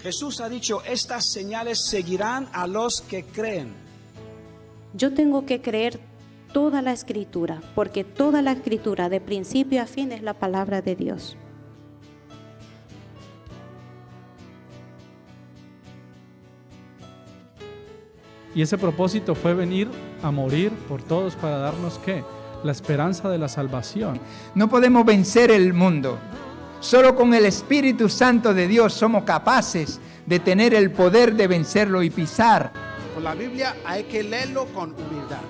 Jesús ha dicho, estas señales seguirán a los que creen. Yo tengo que creer toda la Escritura, porque toda la Escritura, de principio a fin, es la palabra de Dios. Y ese propósito fue venir a morir por todos para darnos, ¿qué? La esperanza de la salvación. No podemos vencer el mundo. Solo con el Espíritu Santo de Dios somos capaces de tener el poder de vencerlo y pisar. Con la Biblia hay que leerlo con humildad.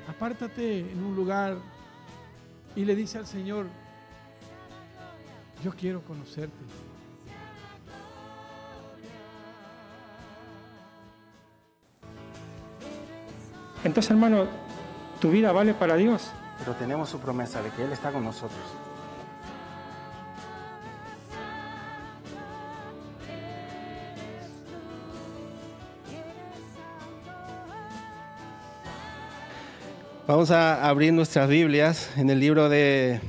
Apártate en un lugar y le dice al Señor, yo quiero conocerte. Entonces, hermano, tu vida vale para Dios. Pero tenemos su promesa de que Él está con nosotros. Vamos a abrir nuestras Biblias en el libro en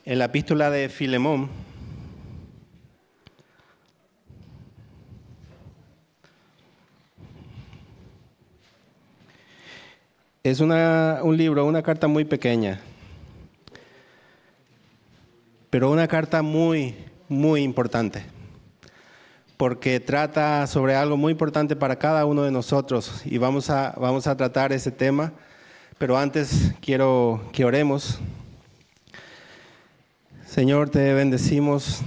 la epístola de Filemón. Es un libro, una carta muy pequeña, pero una carta muy, muy importante, porque trata sobre algo muy importante para cada uno de nosotros y vamos a tratar ese tema. Pero antes quiero que oremos. Señor, te bendecimos,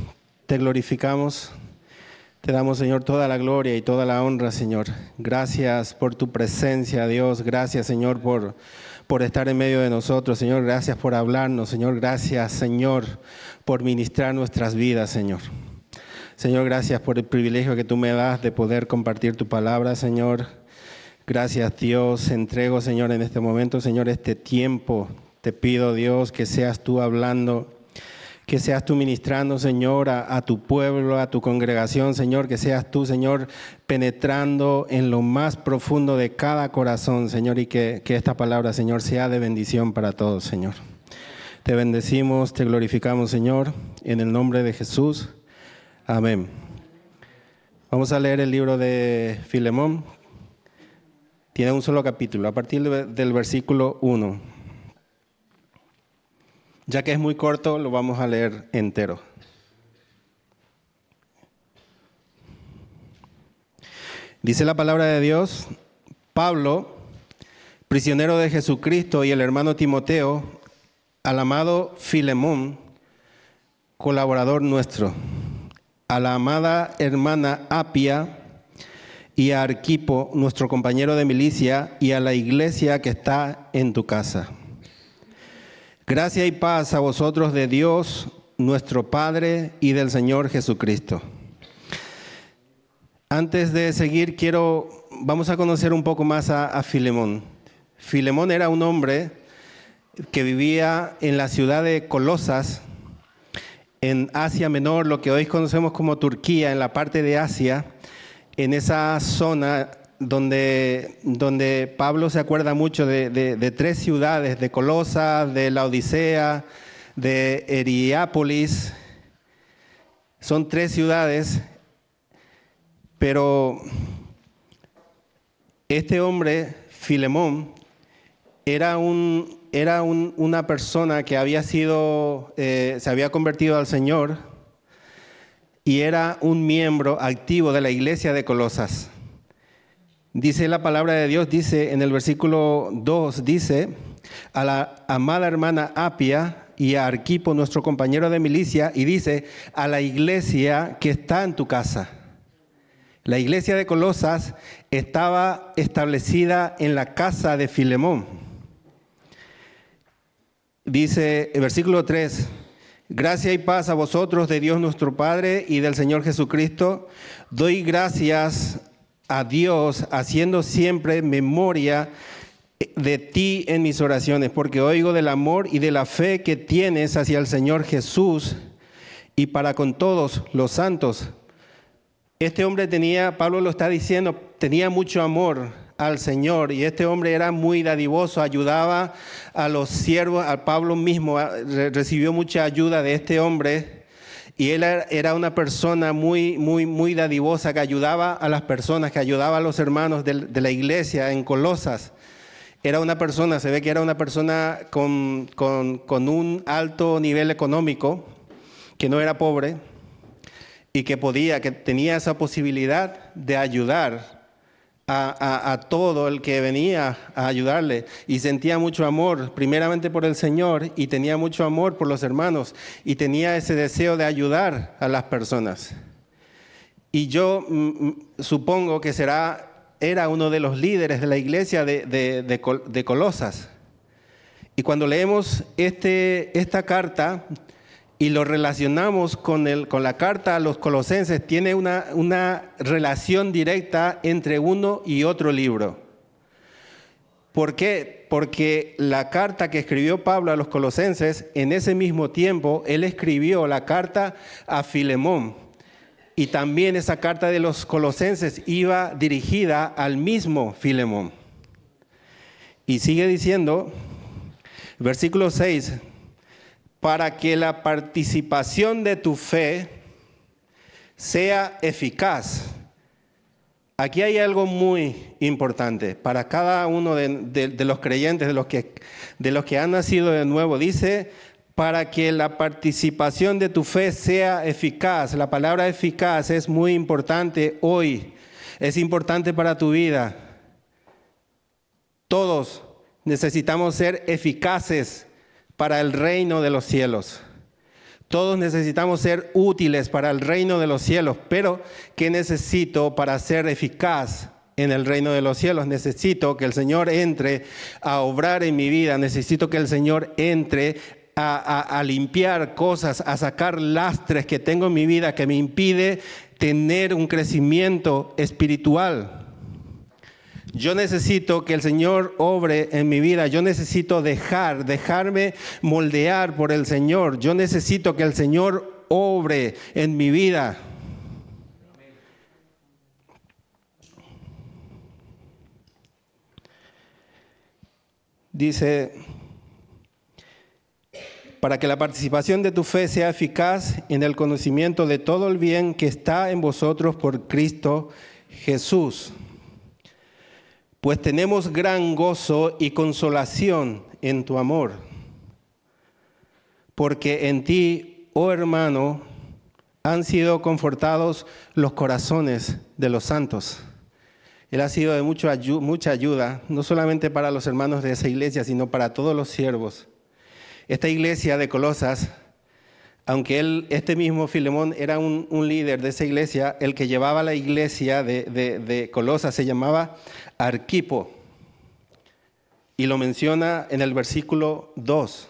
te glorificamos, te damos, Señor, toda la gloria y toda la honra, Señor. Gracias por tu presencia, Dios. Gracias, Señor, por estar en medio de nosotros, Señor. Gracias por hablarnos, Señor. Gracias, Señor, por ministrar nuestras vidas, Señor. Señor, gracias por el privilegio que tú me das de poder compartir tu palabra, Señor. Gracias, Dios. Entrego, Señor, en este momento, Señor, este tiempo. Te pido, Dios, que seas tú hablando, que seas tú ministrando, Señor, a tu pueblo, a tu congregación, Señor, que seas tú, Señor, penetrando en lo más profundo de cada corazón, Señor, y que esta palabra, Señor, sea de bendición para todos, Señor. Te bendecimos, te glorificamos, Señor, en el nombre de Jesús. Amén. Vamos a leer el libro de Filemón. Tiene un solo capítulo, a partir del versículo 1. Ya que es muy corto, lo vamos a leer entero. Dice la palabra de Dios: Pablo, prisionero de Jesucristo, y el hermano Timoteo, al amado Filemón, colaborador nuestro, a la amada hermana Apia, y a Arquipo, nuestro compañero de milicia, y a la iglesia que está en tu casa. Gracia y paz a vosotros de Dios, nuestro Padre, y del Señor Jesucristo. Antes de seguir, vamos a conocer un poco más a Filemón. Filemón era un hombre que vivía en la ciudad de Colosas, en Asia Menor, lo que hoy conocemos como Turquía, en la parte de Asia. En esa zona donde Pablo se acuerda mucho de tres ciudades, de Colosas, de Laodicea, de Hierápolis. Son tres ciudades, pero este hombre, Filemón, era una persona que se había convertido al Señor, y era un miembro activo de la iglesia de Colosas. Dice la palabra de Dios, dice en el versículo 2, dice: a la amada hermana Apia y a Arquipo, nuestro compañero de milicia, y dice: a la iglesia que está en tu casa. La iglesia de Colosas estaba establecida en la casa de Filemón. Dice el versículo 3: gracia y paz a vosotros de Dios nuestro Padre y del Señor Jesucristo. Doy gracias a Dios, haciendo siempre memoria de ti en mis oraciones, porque oigo del amor y de la fe que tienes hacia el Señor Jesús y para con todos los santos. Este hombre tenía, Pablo lo está diciendo, tenía mucho amor al Señor, y este hombre era muy dadivoso, ayudaba a los siervos, a Pablo mismo recibió mucha ayuda de este hombre, y él era una persona muy dadivosa, que ayudaba a las personas, que ayudaba a los hermanos de la iglesia en Colosas. Era una persona, se ve que era una persona con un alto nivel económico, que no era pobre, y que tenía esa posibilidad de ayudar a todo el que venía a ayudarle, y sentía mucho amor primeramente por el Señor, y tenía mucho amor por los hermanos, y tenía ese deseo de ayudar a las personas. Y yo supongo que era uno de los líderes de la iglesia de Colosas. Y cuando leemos esta carta y lo relacionamos con la carta a los Colosenses, tiene una relación directa entre uno y otro libro. ¿Por qué? Porque la carta que escribió Pablo a los Colosenses, en ese mismo tiempo, él escribió la carta a Filemón. Y también esa carta de los Colosenses iba dirigida al mismo Filemón. Y sigue diciendo, versículo 6, para que la participación de tu fe sea eficaz. Aquí hay algo muy importante para cada uno de los creyentes, de los que han nacido de nuevo. Dice, para que la participación de tu fe sea eficaz. La palabra eficaz es muy importante hoy, es importante para tu vida. Todos necesitamos ser eficaces para el reino de los cielos. Todos necesitamos ser útiles para el reino de los cielos, pero ¿qué necesito para ser eficaz en el reino de los cielos? Necesito que el Señor entre a obrar en mi vida, necesito que el Señor entre a limpiar cosas, a sacar lastres que tengo en mi vida que me impide tener un crecimiento espiritual. Yo necesito que el Señor obre en mi vida. Yo necesito dejarme moldear por el Señor. Yo necesito que el Señor obre en mi vida. Dice, para que la participación de tu fe sea eficaz en el conocimiento de todo el bien que está en vosotros por Cristo Jesús. Pues tenemos gran gozo y consolación en tu amor, porque en ti, oh hermano, han sido confortados los corazones de los santos. Él ha sido de mucha ayuda, no solamente para los hermanos de esa iglesia, sino para todos los siervos. Esta iglesia de Colosas, aunque este mismo Filemón era un líder de esa iglesia, el que llevaba la iglesia de Colosas se llamaba Arquipo, y lo menciona en el versículo 2.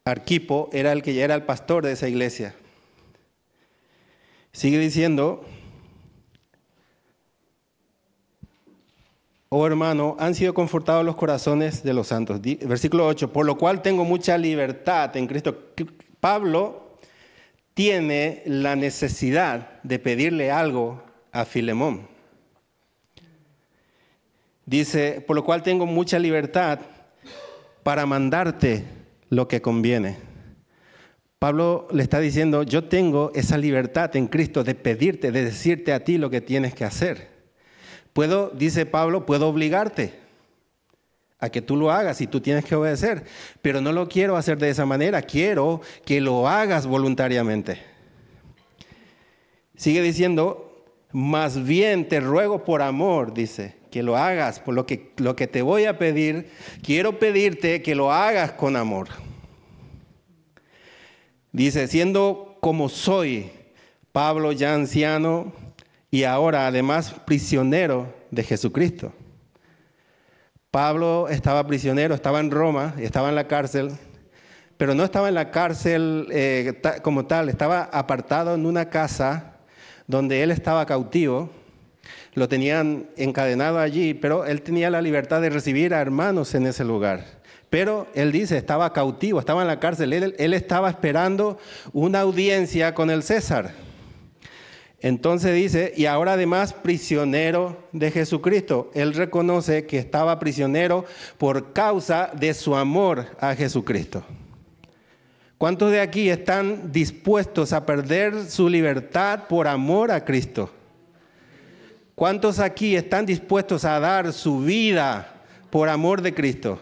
Arquipo era el que ya era el pastor de esa iglesia. Sigue diciendo, oh hermano, han sido confortados los corazones de los santos. Versículo 8, por lo cual tengo mucha libertad en Cristo. Pablo tiene la necesidad de pedirle algo a Filemón. Dice, por lo cual tengo mucha libertad para mandarte lo que conviene. Pablo le está diciendo, yo tengo esa libertad en Cristo de pedirte, de decirte a ti lo que tienes que hacer. Dice Pablo, puedo obligarte a que tú lo hagas y tú tienes que obedecer, pero no lo quiero hacer de esa manera, quiero que lo hagas voluntariamente. Sigue diciendo, más bien te ruego por amor, dice, que lo hagas, por lo que te voy a pedir, quiero pedirte que lo hagas con amor. Dice, siendo como soy, Pablo ya anciano y ahora además prisionero de Jesucristo. Pablo estaba prisionero, estaba en Roma, estaba en la cárcel, pero no estaba en la cárcel como tal, estaba apartado en una casa donde él estaba cautivo. Lo tenían encadenado allí, pero él tenía la libertad de recibir a hermanos en ese lugar. Pero él dice, estaba cautivo, estaba en la cárcel, él estaba esperando una audiencia con el César. Entonces dice, y ahora además prisionero de Jesucristo. Él reconoce que estaba prisionero por causa de su amor a Jesucristo. ¿Cuántos de aquí están dispuestos a perder su libertad por amor a Cristo? ¿Cuántos aquí están dispuestos a dar su vida por amor de Cristo?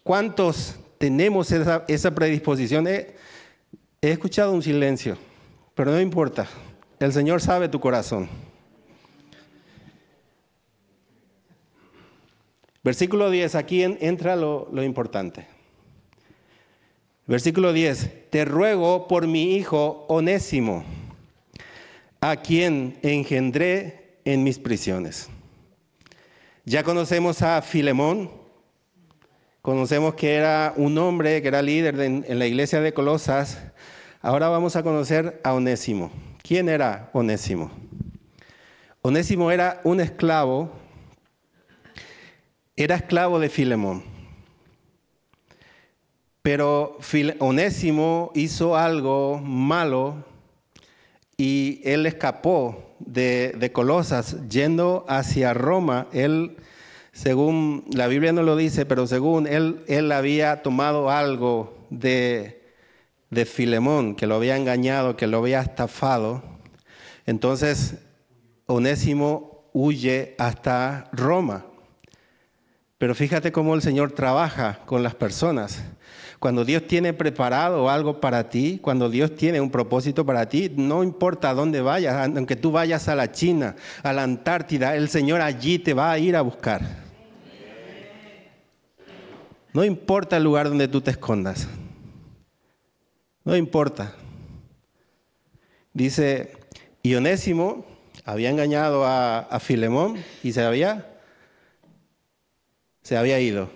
¿Cuántos tenemos esa predisposición? He escuchado un silencio, pero no importa. El Señor sabe tu corazón. Versículo 10, aquí entra lo importante. Versículo 10, te ruego por mi hijo Onésimo, a quien engendré en mis prisiones. Ya conocemos a Filemón, conocemos que era un hombre que era líder en la iglesia de Colosas. Ahora vamos a conocer a Onésimo. ¿Quién era Onésimo? Onésimo era un esclavo, era esclavo de Filemón. Pero Onésimo hizo algo malo y él escapó de Colosas yendo hacia Roma. Él, según la Biblia no lo dice, pero según él había tomado algo de Filemón, que lo había engañado, que lo había estafado. Entonces Onésimo huye hasta Roma. Pero fíjate cómo el Señor trabaja con las personas. Cuando Dios tiene preparado algo para ti, cuando Dios tiene un propósito para ti, no importa a dónde vayas, aunque tú vayas a la China, a la Antártida, el Señor allí te va a ir a buscar. No importa el lugar donde tú te escondas. No importa. Dice, y Onésimo había engañado a Filemón y se había ido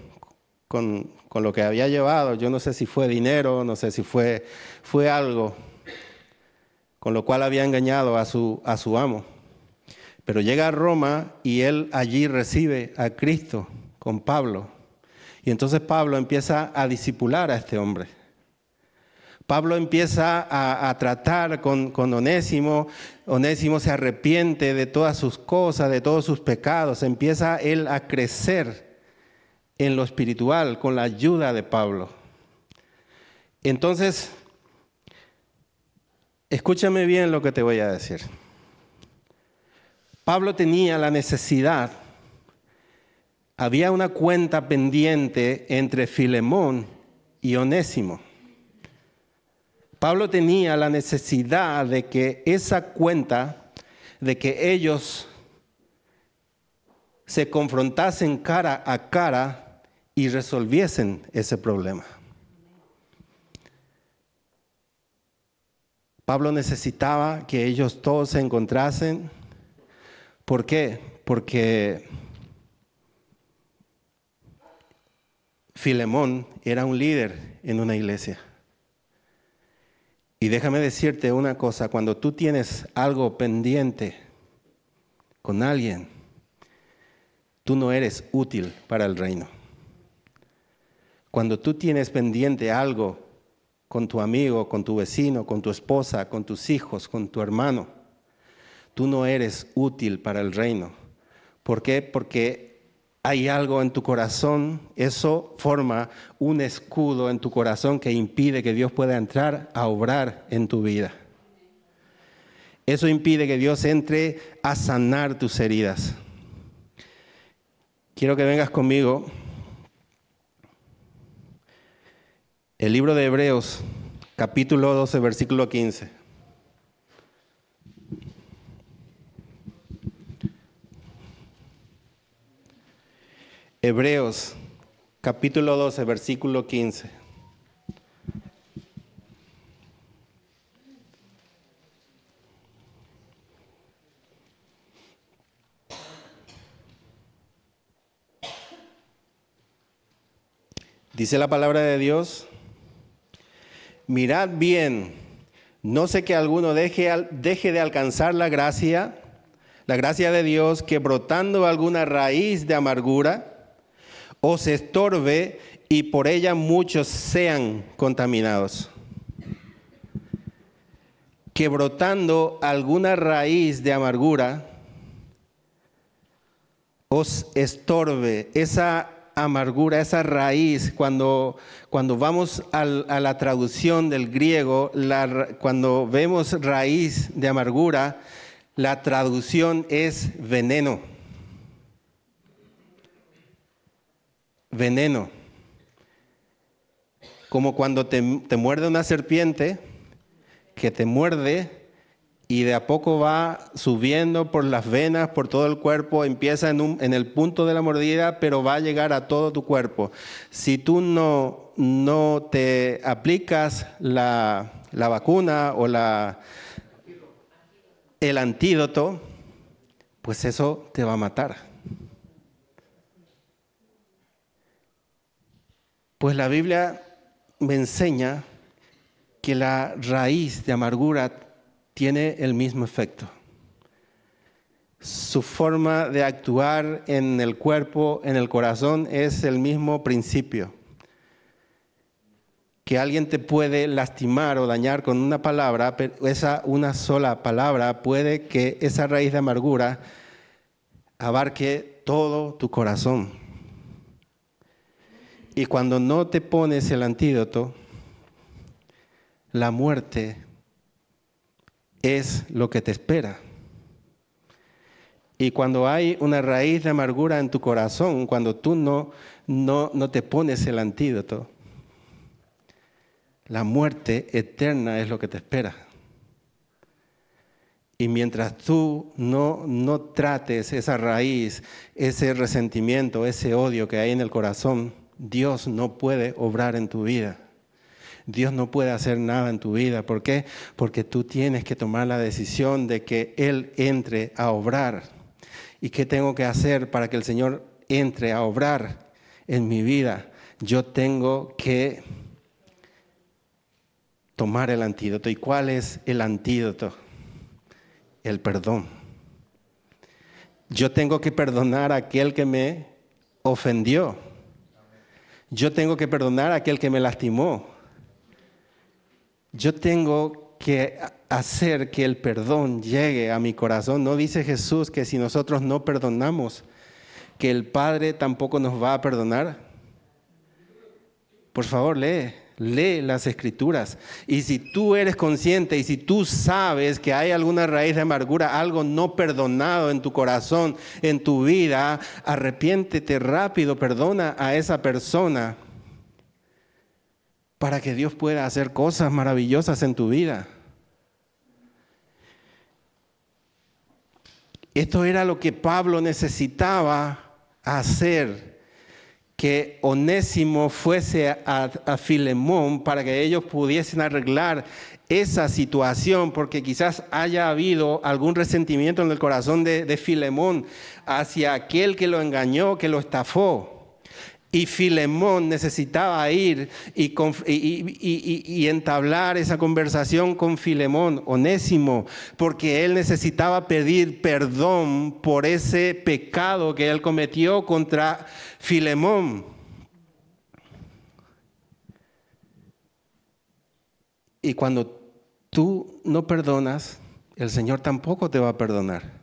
con lo que había llevado. Yo no sé si fue dinero, no sé si fue algo con lo cual había engañado a su amo. Pero llega a Roma y él allí recibe a Cristo con Pablo. Y entonces Pablo empieza a discipular a este hombre. Pablo empieza a tratar con Onésimo. Onésimo se arrepiente de todas sus cosas, de todos sus pecados. Empieza él a crecer en lo espiritual con la ayuda de Pablo. Entonces, escúchame bien lo que te voy a decir. Pablo tenía la necesidad, había una cuenta pendiente entre Filemón y Onésimo. Pablo tenía la necesidad de que esa cuenta, de que ellos se confrontasen cara a cara y resolviesen ese problema. Pablo necesitaba que ellos todos se encontrasen. ¿Por qué? Porque Filemón era un líder en una iglesia. Y déjame decirte una cosa, cuando tú tienes algo pendiente con alguien, tú no eres útil para el reino. Cuando tú tienes pendiente algo con tu amigo, con tu vecino, con tu esposa, con tus hijos, con tu hermano, tú no eres útil para el reino. ¿Por qué? Porque hay algo en tu corazón, eso forma un escudo en tu corazón que impide que Dios pueda entrar a obrar en tu vida. Eso impide que Dios entre a sanar tus heridas. Quiero que vengas conmigo. El libro de Hebreos, capítulo 12, versículo 15. Hebreos, capítulo 12, versículo 15. Dice la palabra de Dios: mirad bien, no sé que alguno deje de alcanzar la gracia de Dios, que brotando alguna raíz de amargura os estorbe y por ella muchos sean contaminados. que brotando alguna raíz de amargura os estorbe. Esa amargura, esa raíz, cuando vamos a la traducción del griego, cuando vemos raíz de amargura, la traducción es veneno. Veneno. Como cuando te muerde una serpiente, que te muerde y de a poco va subiendo por las venas, por todo el cuerpo, empieza en el punto de la mordida, pero va a llegar a todo tu cuerpo. Si tú no te aplicas la vacuna o el antídoto, pues eso te va a matar. Pues la Biblia me enseña que la raíz de amargura tiene el mismo efecto. Su forma de actuar en el cuerpo, en el corazón, es el mismo principio. Que alguien te puede lastimar o dañar con una palabra, pero esa una sola palabra puede que esa raíz de amargura abarque todo tu corazón. Y cuando no te pones el antídoto, la muerte es lo que te espera. Y cuando hay una raíz de amargura en tu corazón, cuando tú no te pones el antídoto, la muerte eterna es lo que te espera. Y mientras tú no trates esa raíz, ese resentimiento, ese odio que hay en el corazón, Dios no puede obrar en tu vida. Dios no puede hacer nada en tu vida. ¿Por qué? Porque tú tienes que tomar la decisión de que Él entre a obrar. ¿Y qué tengo que hacer para que el Señor entre a obrar en mi vida? Yo tengo que tomar el antídoto. ¿Y cuál es el antídoto? El perdón. Yo tengo que perdonar a aquel que me ofendió. Yo tengo que perdonar a aquel que me lastimó. Yo tengo que hacer que el perdón llegue a mi corazón. ¿No dice Jesús que si nosotros no perdonamos, que el Padre tampoco nos va a perdonar? Por favor, lee las Escrituras. Y si tú eres consciente y si tú sabes que hay alguna raíz de amargura, algo no perdonado en tu corazón, en tu vida, arrepiéntete rápido, perdona a esa persona para que Dios pueda hacer cosas maravillosas en tu vida. Esto era lo que Pablo necesitaba hacer, que Onésimo fuese a Filemón para que ellos pudiesen arreglar esa situación, porque quizás haya habido algún resentimiento en el corazón de Filemón hacia aquel que lo engañó, que lo estafó. Y Filemón necesitaba ir y entablar esa conversación con Filemón, Onésimo, porque él necesitaba pedir perdón por ese pecado que él cometió contra Filemón. Y cuando tú no perdonas, el Señor tampoco te va a perdonar.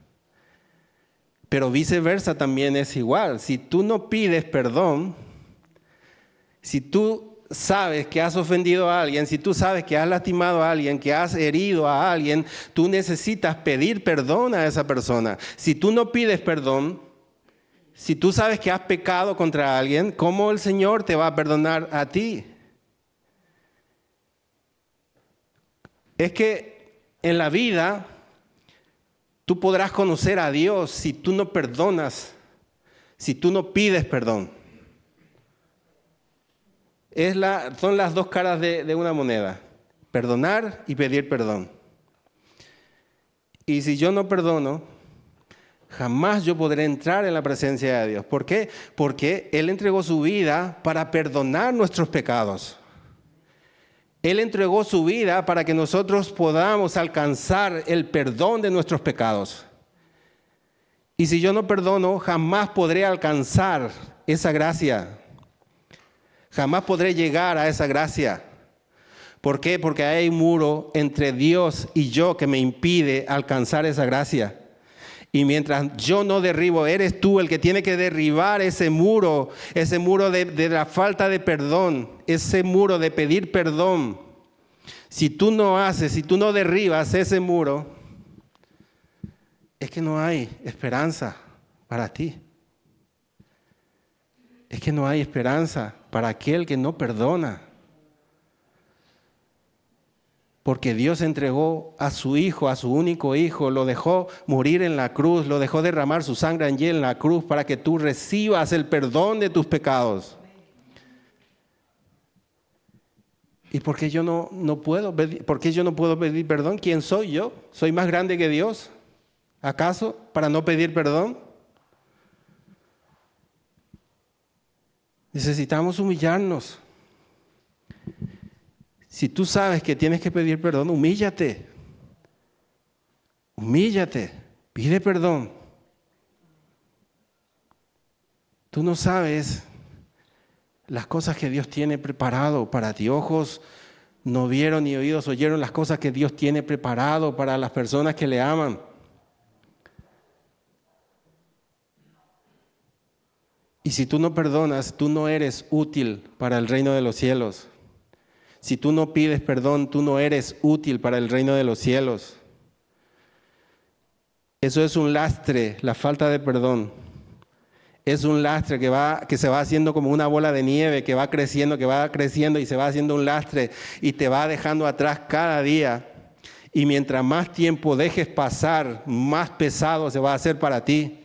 Pero viceversa también es igual. Si tú no pides perdón, si tú sabes que has ofendido a alguien, si tú sabes que has lastimado a alguien, que has herido a alguien, tú necesitas pedir perdón a esa persona. Si tú no pides perdón, si tú sabes que has pecado contra alguien, ¿cómo el Señor te va a perdonar a ti? Es que en la vida tú podrás conocer a Dios si tú no perdonas, si tú no pides perdón. Son las dos caras de una moneda, perdonar y pedir perdón. Y si yo no perdono, jamás yo podré entrar en la presencia de Dios. ¿Por qué? Porque Él entregó su vida para perdonar nuestros pecados. Él entregó su vida para que nosotros podamos alcanzar el perdón de nuestros pecados. Y si yo no perdono, jamás podré alcanzar esa gracia. Jamás podré llegar a esa gracia. ¿Por qué? Porque hay un muro entre Dios y yo que me impide alcanzar esa gracia. Y mientras yo no derribo, eres tú el que tiene que derribar ese muro de la falta de perdón, ese muro de pedir perdón. Si tú no derribas ese muro, es que no hay esperanza para ti. Es que no hay esperanza para aquel que no perdona. Porque Dios entregó a su Hijo, a su único Hijo, lo dejó morir en la cruz, lo dejó derramar su sangre allí en la cruz para que tú recibas el perdón de tus pecados. ¿Y por qué yo no puedo pedir perdón? ¿Quién soy yo? ¿Soy más grande que Dios? ¿Acaso para no pedir perdón? Necesitamos humillarnos. Si tú sabes que tienes que pedir perdón, humíllate. Humíllate, pide perdón. Tú no sabes las cosas que Dios tiene preparado para ti. Ojos no vieron ni oídos oyeron las cosas que Dios tiene preparado para las personas que le aman. Y si tú no perdonas, tú no eres útil para el reino de los cielos. Si tú no pides perdón, tú no eres útil para el reino de los cielos. Eso es un lastre, la falta de perdón. Es un lastre que se va haciendo como una bola de nieve, que va creciendo y se va haciendo un lastre y te va dejando atrás cada día. Y mientras más tiempo dejes pasar, más pesado se va a hacer para ti.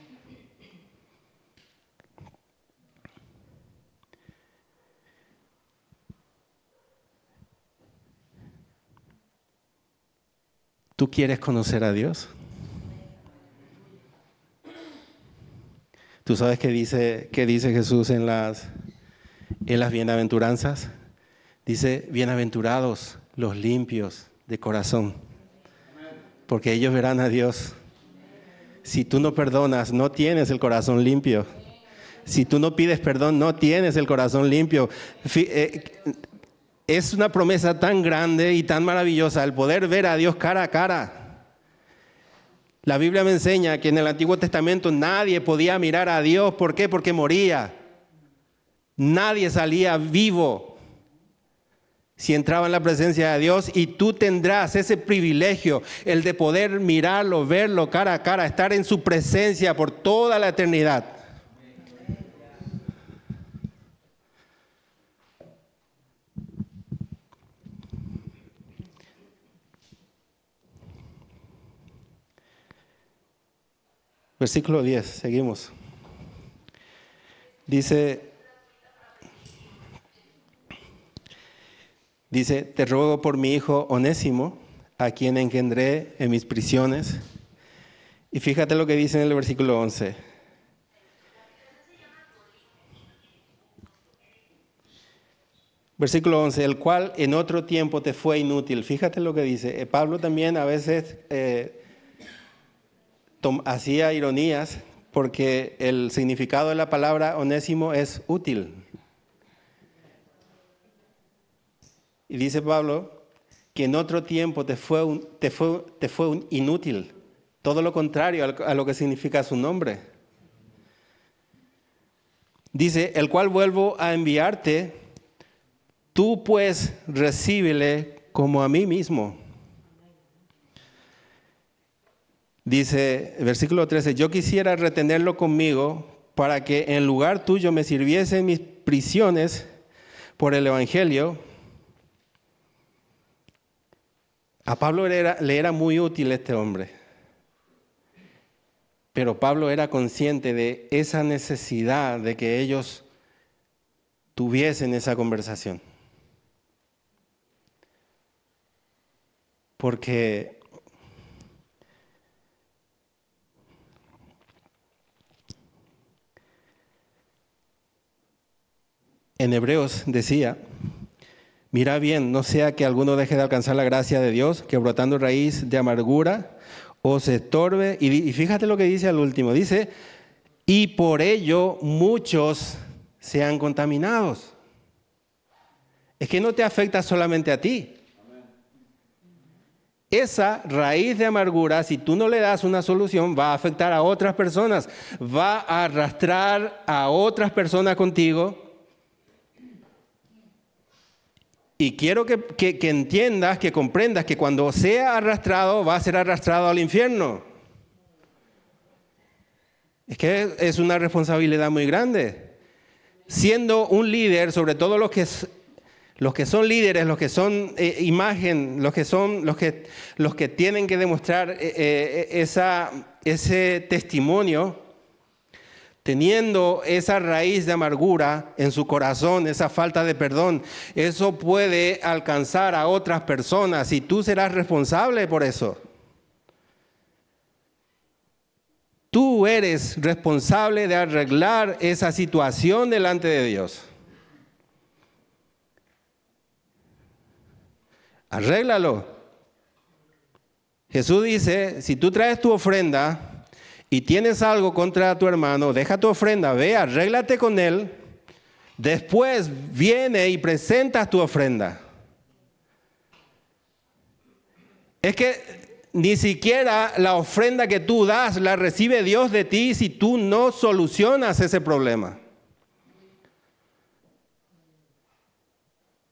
¿Tú quieres conocer a Dios? ¿Tú sabes qué dice Jesús en las bienaventuranzas? Dice, bienaventurados los limpios de corazón, porque ellos verán a Dios. Si tú no perdonas, no tienes el corazón limpio. Si tú no pides perdón, no tienes el corazón limpio. Es una promesa tan grande y tan maravillosa el poder ver a Dios cara a cara. La Biblia me enseña que en el Antiguo Testamento nadie podía mirar a Dios. ¿Por qué? Porque moría. Nadie salía vivo si entraba en la presencia de Dios, y tú tendrás ese privilegio, el de poder mirarlo, verlo cara a cara, estar en su presencia por toda la eternidad. Versículo 10, seguimos. Dice, te ruego por mi hijo Onésimo, a quien engendré en mis prisiones. Y fíjate lo que dice en el versículo 11. Versículo 11, el cual en otro tiempo te fue inútil. Fíjate lo que dice. Pablo también a veces hacía ironías, porque el significado de la palabra onésimo es útil. Y dice Pablo que en otro tiempo te fue un inútil. Todo lo contrario a lo que significa su nombre. Dice, el cual vuelvo a enviarte, tú pues recíbele como a mí mismo. Dice, versículo 13, yo quisiera retenerlo conmigo para que en lugar tuyo me sirviese en mis prisiones por el Evangelio. A Pablo le era muy útil este hombre, pero Pablo era consciente de esa necesidad de que ellos tuviesen esa conversación. Porque en Hebreos decía, mira bien, no sea que alguno deje de alcanzar la gracia de Dios, que brotando raíz de amargura o se estorbe. Y fíjate lo que dice al último, dice, y por ello muchos sean contaminados. Es que no te afecta solamente a ti, esa raíz de amargura, si tú no le das una solución, va a afectar a otras personas, va a arrastrar a otras personas contigo. Y quiero que entiendas, que comprendas que cuando sea arrastrado, va a ser arrastrado al infierno. Es que es una responsabilidad muy grande. Siendo un líder, sobre todo los que son líderes, los que son imagen, los que tienen que demostrar ese testimonio, teniendo esa raíz de amargura en su corazón, esa falta de perdón, eso puede alcanzar a otras personas y tú serás responsable por eso. Tú eres responsable de arreglar esa situación delante de Dios. Arréglalo. Jesús dice, si tú traes tu ofrenda y tienes algo contra tu hermano, deja tu ofrenda, ve, arréglate con él, después viene y presentas tu ofrenda. Es que ni siquiera la ofrenda que tú das la recibe Dios de ti si tú no solucionas ese problema.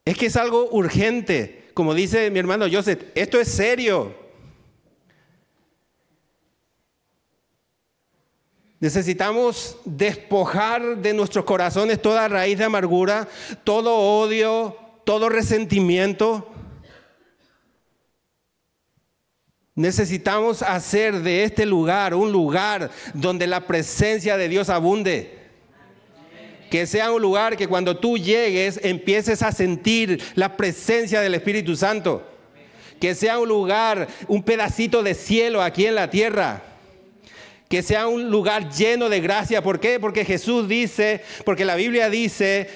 Es que es algo urgente. Como dice mi hermano Joseph, esto es serio. Necesitamos despojar de nuestros corazones toda raíz de amargura, todo odio, todo resentimiento. Necesitamos hacer de este lugar un lugar donde la presencia de Dios abunde. Que sea un lugar que cuando tú llegues empieces a sentir la presencia del Espíritu Santo. Que sea un lugar, un pedacito de cielo aquí en la tierra. Que sea un lugar lleno de gracia. ¿Por qué? Porque Jesús dice, porque la Biblia dice,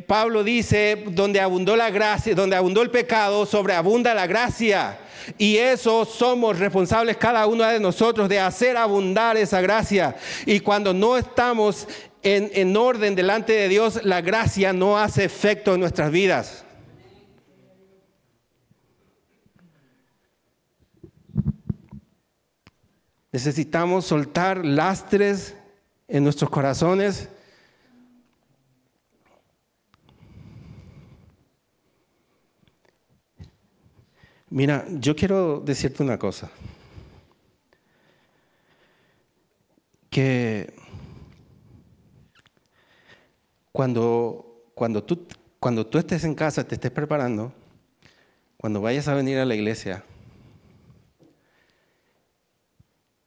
Pablo dice, donde abundó la gracia, donde abundó el pecado, sobreabunda la gracia. Y eso somos responsables cada uno de nosotros de hacer abundar esa gracia. Y cuando no estamos en orden delante de Dios, la gracia no hace efecto en nuestras vidas. Necesitamos soltar lastres en nuestros corazones. Mira, yo quiero decirte una cosa. Que cuando tú estés en casa, te estés preparando, cuando vayas a venir a la iglesia,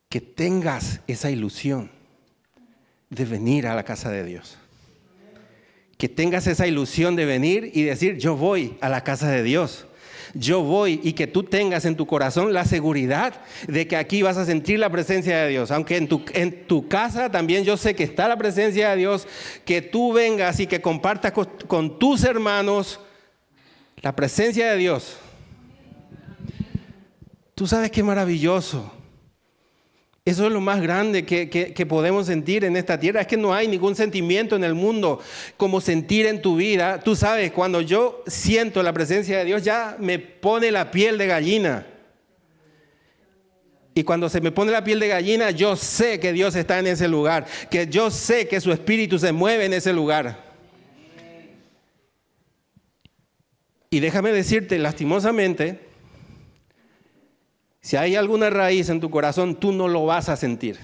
que tengas esa ilusión de venir a la casa de Dios. Que tengas esa ilusión de venir y decir, yo voy a la casa de Dios. Yo voy, y que tú tengas en tu corazón la seguridad de que aquí vas a sentir la presencia de Dios. Aunque en tu casa también yo sé que está la presencia de Dios, que tú vengas y que compartas con tus hermanos la presencia de Dios. Tú sabes qué maravilloso. Eso es lo más grande que podemos sentir en esta tierra. Es que no hay ningún sentimiento en el mundo como sentir en tu vida. Tú sabes, cuando yo siento la presencia de Dios, ya me pone la piel de gallina. Y cuando se me pone la piel de gallina, yo sé que Dios está en ese lugar. Que yo sé que su Espíritu se mueve en ese lugar. Y déjame decirte, lastimosamente, si hay alguna raíz en tu corazón, tú no lo vas a sentir.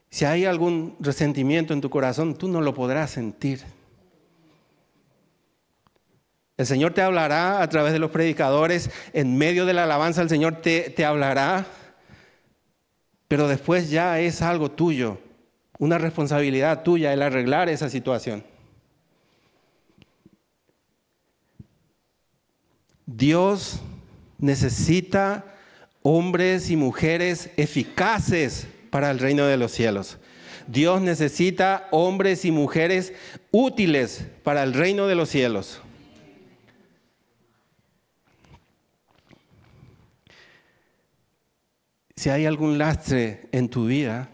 Si hay algún resentimiento en tu corazón, tú no lo podrás sentir. El Señor te hablará a través de los predicadores, en medio de la alabanza el Señor te hablará, pero después ya es algo tuyo, una responsabilidad tuya el arreglar esa situación. Dios necesita hombres y mujeres eficaces para el reino de los cielos. Dios necesita hombres y mujeres útiles para el reino de los cielos. Si hay algún lastre en tu vida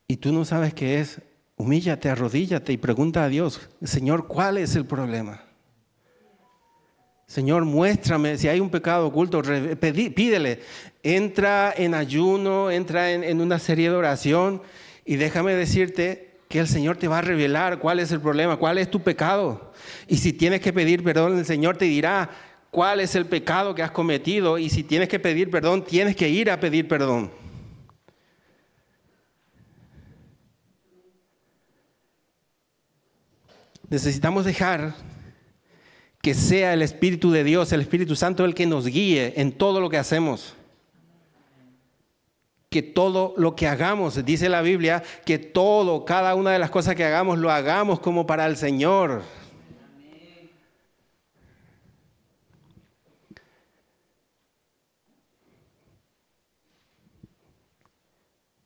y tú no sabes qué es, humíllate, arrodíllate y pregunta a Dios, Señor, ¿cuál es el problema? Señor, muéstrame si hay un pecado oculto, pídele. Entra en ayuno, entra en una serie de oración y déjame decirte que el Señor te va a revelar cuál es el problema, cuál es tu pecado. Y si tienes que pedir perdón, el Señor te dirá cuál es el pecado que has cometido. Y si tienes que pedir perdón, tienes que ir a pedir perdón. Necesitamos dejar que sea el Espíritu de Dios, el Espíritu Santo, el que nos guíe en todo lo que hacemos. Que todo lo que hagamos, dice la Biblia, que todo, cada una de las cosas que hagamos, lo hagamos como para el Señor.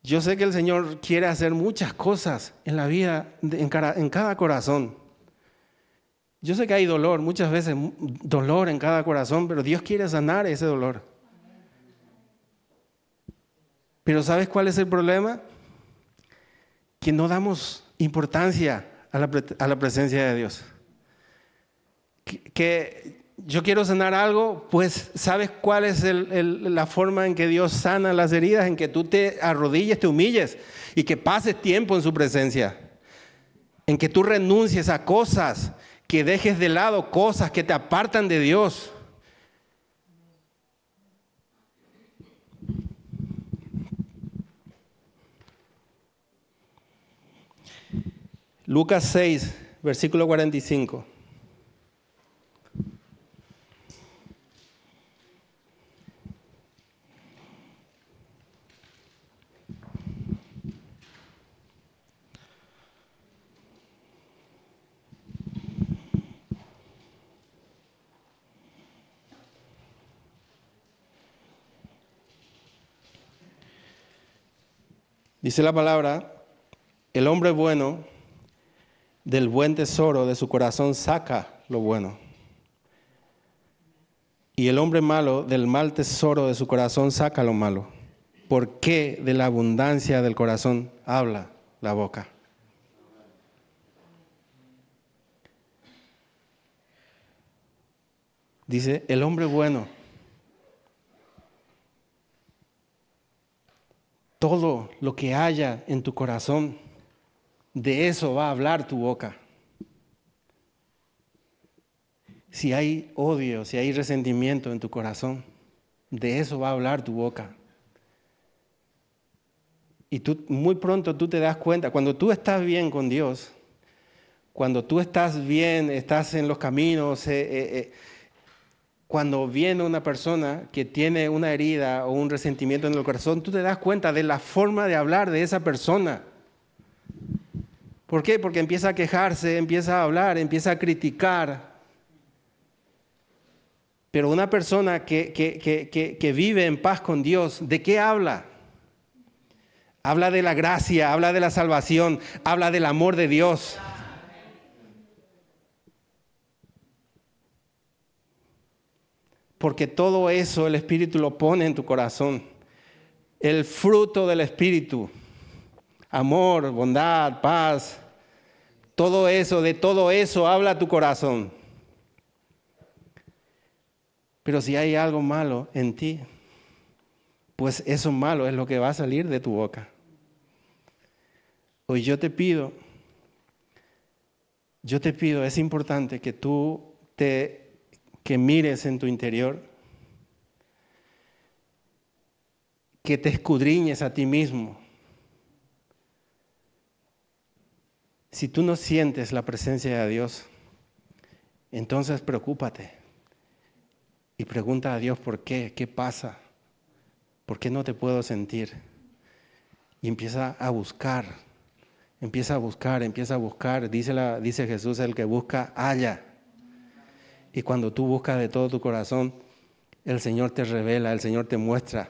Yo sé que el Señor quiere hacer muchas cosas en la vida, en cada corazón. Yo sé que hay dolor, muchas veces dolor en cada corazón, pero Dios quiere sanar ese dolor. Pero ¿sabes cuál es el problema? Que no damos importancia a la presencia de Dios. Que yo quiero sanar algo, pues ¿sabes cuál es la forma en que Dios sana las heridas? En que tú te arrodilles, te humilles y que pases tiempo en su presencia. En que tú renuncies a cosas, que dejes de lado cosas que te apartan de Dios. Lucas 6, versículo 45. Dice la palabra, el hombre bueno del buen tesoro de su corazón saca lo bueno. Y el hombre malo del mal tesoro de su corazón saca lo malo. Porque de la abundancia del corazón habla la boca. Dice, el hombre bueno. Todo lo que haya en tu corazón, de eso va a hablar tu boca. Si hay odio, si hay resentimiento en tu corazón, de eso va a hablar tu boca. Y tú, muy pronto tú te das cuenta, cuando tú estás bien con Dios, cuando tú estás bien, estás en los caminos, cuando viene una persona que tiene una herida o un resentimiento en el corazón, tú te das cuenta de la forma de hablar de esa persona. ¿Por qué? Porque empieza a quejarse, empieza a hablar, empieza a criticar. Pero una persona que vive en paz con Dios, ¿de qué habla? Habla de la gracia, habla de la salvación, habla del amor de Dios. Porque todo eso el Espíritu lo pone en tu corazón. El fruto del Espíritu, amor, bondad, paz, todo eso, de todo eso habla tu corazón. Pero si hay algo malo en ti, pues eso malo es lo que va a salir de tu boca. Hoy yo te pido, es importante que tú que mires en tu interior, que te escudriñes a ti mismo. Si tú no sientes la presencia de Dios, entonces preocúpate y pregunta a Dios por qué, qué pasa, por qué no te puedo sentir. Y empieza a buscar. Dice Jesús, el que busca, halla. Y cuando tú buscas de todo tu corazón, el Señor te revela, el Señor te muestra.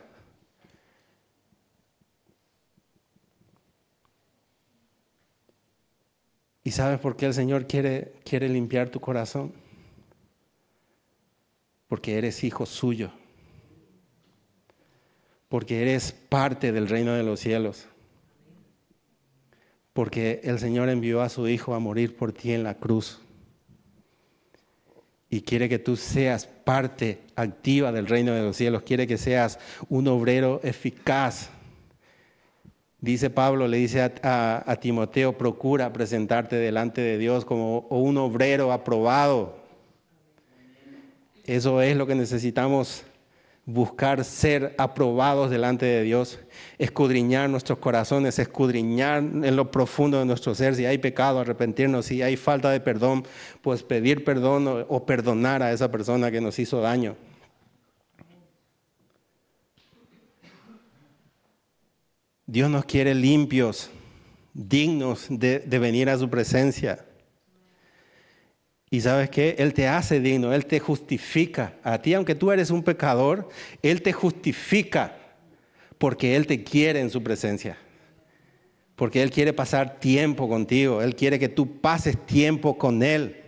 ¿Y sabes por qué el Señor quiere limpiar tu corazón? Porque eres hijo suyo. Porque eres parte del reino de los cielos. Porque el Señor envió a su Hijo a morir por ti en la cruz. y quiere que tú seas parte activa del reino de los cielos, quiere que seas un obrero eficaz. Dice Pablo, le dice a Timoteo, procura presentarte delante de Dios como un obrero aprobado. Eso es lo que necesitamos, buscar ser aprobados delante de Dios, escudriñar nuestros corazones, escudriñar en lo profundo de nuestro ser. Si hay pecado, arrepentirnos. Si hay falta de perdón, pues pedir perdón o perdonar a esa persona que nos hizo daño. Dios nos quiere limpios, dignos de venir a su presencia. Y ¿sabes qué? Él te hace digno, Él te justifica. A ti, aunque tú eres un pecador, Él te justifica porque Él te quiere en su presencia. Porque Él quiere pasar tiempo contigo, Él quiere que tú pases tiempo con Él.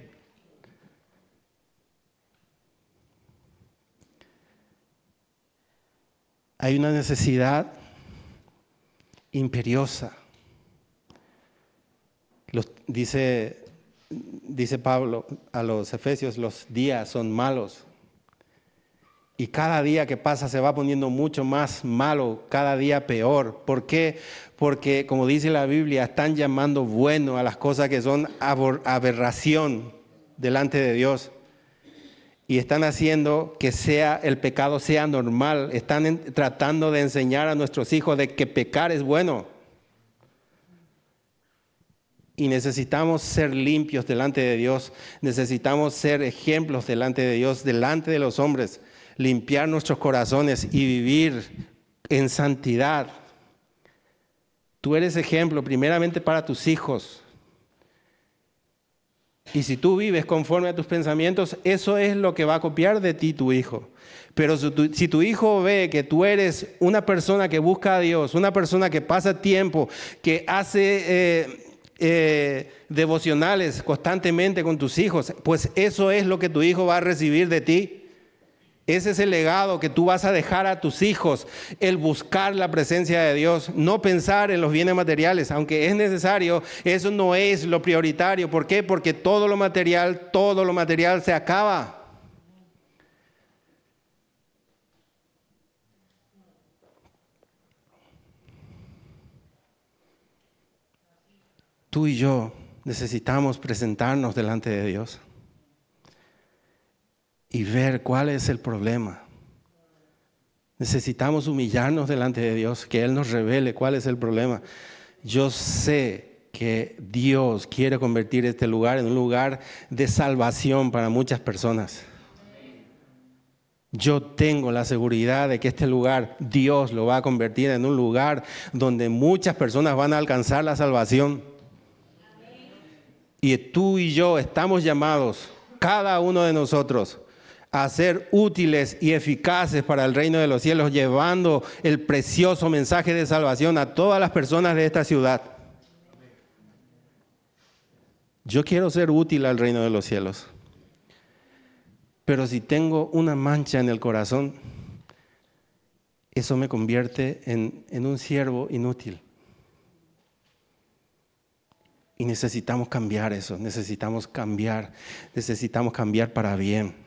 Hay una necesidad imperiosa. Dice Pablo a los Efesios, los días son malos. Y cada día que pasa se va poniendo mucho más malo, cada día peor. ¿Por qué? Porque, como dice la Biblia, están llamando bueno a las cosas que son aberración delante de Dios. Y están haciendo que el pecado sea normal. Están tratando de enseñar a nuestros hijos de que pecar es bueno. Y necesitamos ser limpios delante de Dios. Necesitamos ser ejemplos delante de Dios, delante de los hombres. Limpiar nuestros corazones y vivir en santidad. Tú eres ejemplo primeramente para tus hijos. Y si tú vives conforme a tus pensamientos, eso es lo que va a copiar de ti tu hijo. Pero si tu hijo ve que tú eres una persona que busca a Dios, una persona que pasa tiempo, que hace devocionales constantemente con tus hijos, pues eso es lo que tu hijo va a recibir de ti. Ese es el legado que tú vas a dejar a tus hijos, el buscar la presencia de Dios, no pensar en los bienes materiales, aunque es necesario, eso no es lo prioritario. ¿Por qué? Porque todo lo material se acaba. Tú y yo necesitamos presentarnos delante de Dios y ver cuál es el problema. Necesitamos humillarnos delante de Dios, que Él nos revele cuál es el problema. Yo sé que Dios quiere convertir este lugar en un lugar de salvación para muchas personas. Yo tengo la seguridad de que este lugar Dios lo va a convertir en un lugar donde muchas personas van a alcanzar la salvación. Y tú y yo estamos llamados, cada uno de nosotros, a ser útiles y eficaces para el reino de los cielos, llevando el precioso mensaje de salvación a todas las personas de esta ciudad. Yo quiero ser útil al reino de los cielos. Pero si tengo una mancha en el corazón, eso me convierte en un siervo inútil. Y necesitamos cambiar eso, necesitamos cambiar para bien.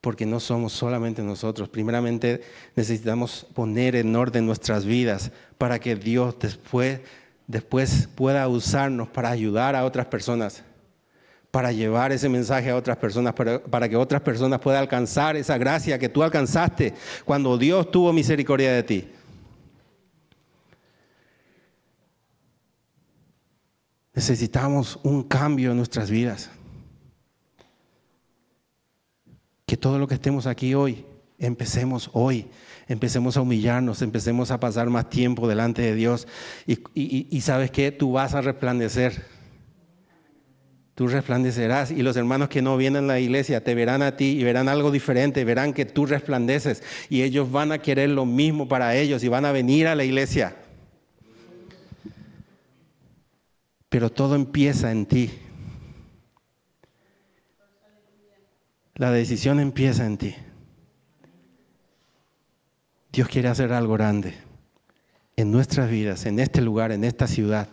Porque no somos solamente nosotros. Primeramente necesitamos poner en orden nuestras vidas para que Dios después pueda usarnos para ayudar a otras personas, para llevar ese mensaje a otras personas, para que otras personas puedan alcanzar esa gracia que tú alcanzaste cuando Dios tuvo misericordia de ti. Necesitamos un cambio en nuestras vidas. Que todo lo que estemos aquí hoy, empecemos a humillarnos, empecemos a pasar más tiempo delante de Dios y ¿sabes qué? Tú vas a resplandecer. Tú resplandecerás y los hermanos que no vienen a la iglesia te verán a ti y verán algo diferente, verán que tú resplandeces y ellos van a querer lo mismo para ellos y van a venir a la iglesia. Pero todo empieza en ti. La decisión empieza en ti. Dios quiere hacer algo grande en nuestras vidas, en este lugar, en esta ciudad,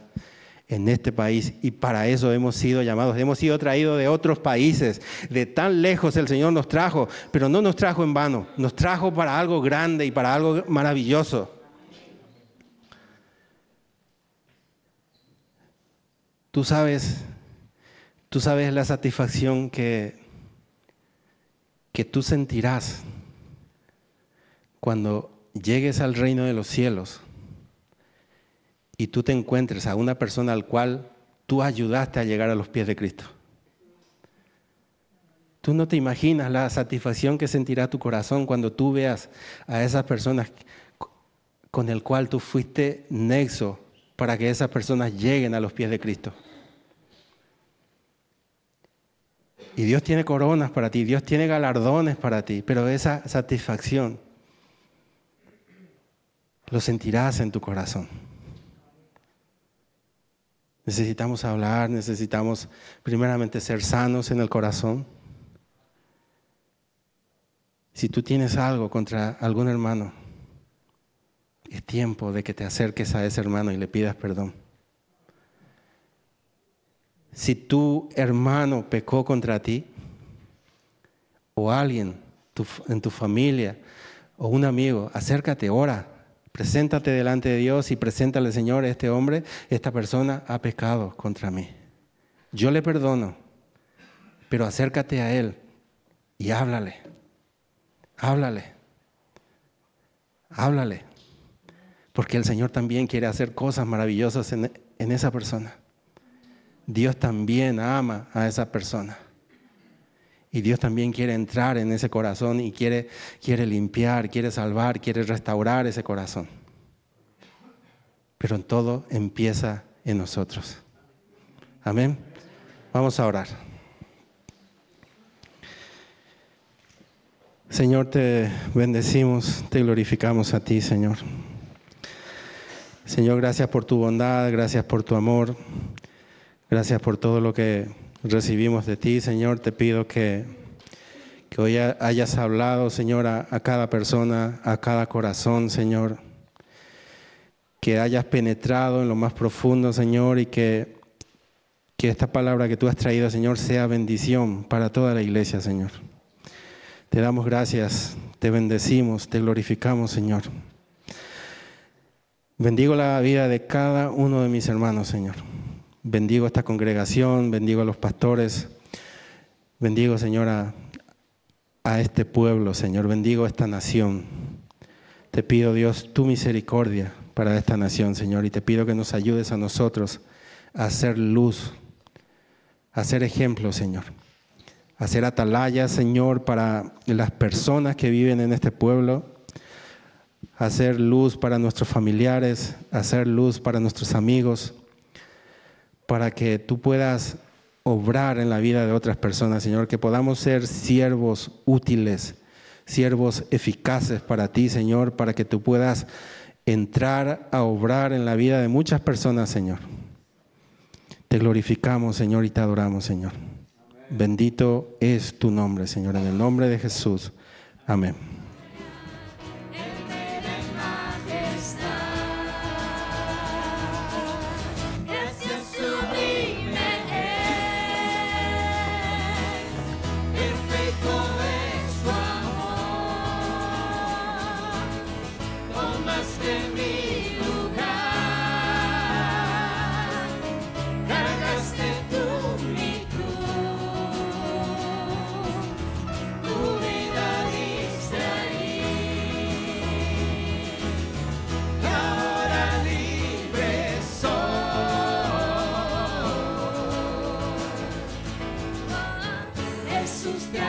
en este país, y para eso hemos sido llamados. Hemos sido traídos de otros países, de tan lejos el Señor nos trajo, pero no nos trajo en vano, nos trajo para algo grande y para algo maravilloso. Tú sabes la satisfacción que tú sentirás cuando llegues al reino de los cielos y tú te encuentres a una persona al cual tú ayudaste a llegar a los pies de Cristo. Tú no te imaginas la satisfacción que sentirá tu corazón cuando tú veas a esas personas con el cual tú fuiste nexo para que esas personas lleguen a los pies de Cristo. Y Dios tiene coronas para ti, Dios tiene galardones para ti, pero esa satisfacción lo sentirás en tu corazón. Necesitamos hablar, necesitamos primeramente ser sanos en el corazón. Si tú tienes algo contra algún hermano, es tiempo de que te acerques a ese hermano y le pidas perdón. Si tu hermano pecó contra ti, o alguien en tu familia, o un amigo, acércate, ora, preséntate delante de Dios y preséntale, Señor, este hombre, esta persona ha pecado contra mí. Yo le perdono, pero acércate a él y háblale, porque el Señor también quiere hacer cosas maravillosas en esa persona. Dios también ama a esa persona. Y Dios también quiere entrar en ese corazón y quiere limpiar, quiere salvar, quiere restaurar ese corazón. Pero en todo empieza en nosotros. Amén. Vamos a orar. Señor, te bendecimos, te glorificamos a ti, Señor. Señor, gracias por tu bondad, gracias por tu amor. Gracias por todo lo que recibimos de ti, Señor. Te pido que hoy hayas hablado, Señor, a cada persona, a cada corazón, Señor. Que hayas penetrado en lo más profundo, Señor, y que esta palabra que tú has traído, Señor, sea bendición para toda la iglesia, Señor. Te damos gracias, te bendecimos, te glorificamos, Señor. Bendigo la vida de cada uno de mis hermanos, Señor. Bendigo esta congregación, bendigo a los pastores, bendigo, Señor, a este pueblo, Señor, bendigo esta nación. Te pido, Dios, tu misericordia para esta nación, Señor, y te pido que nos ayudes a nosotros a hacer luz, a ser ejemplo, Señor, a ser atalaya, Señor, para las personas que viven en este pueblo, a hacer luz para nuestros familiares, a hacer luz para nuestros amigos, para que tú puedas obrar en la vida de otras personas, Señor, que podamos ser siervos útiles, siervos eficaces para ti, Señor, para que tú puedas entrar a obrar en la vida de muchas personas, Señor. Te glorificamos, Señor, y te adoramos, Señor. Amén. Bendito es tu nombre, Señor, en el nombre de Jesús. Amén. Jesús te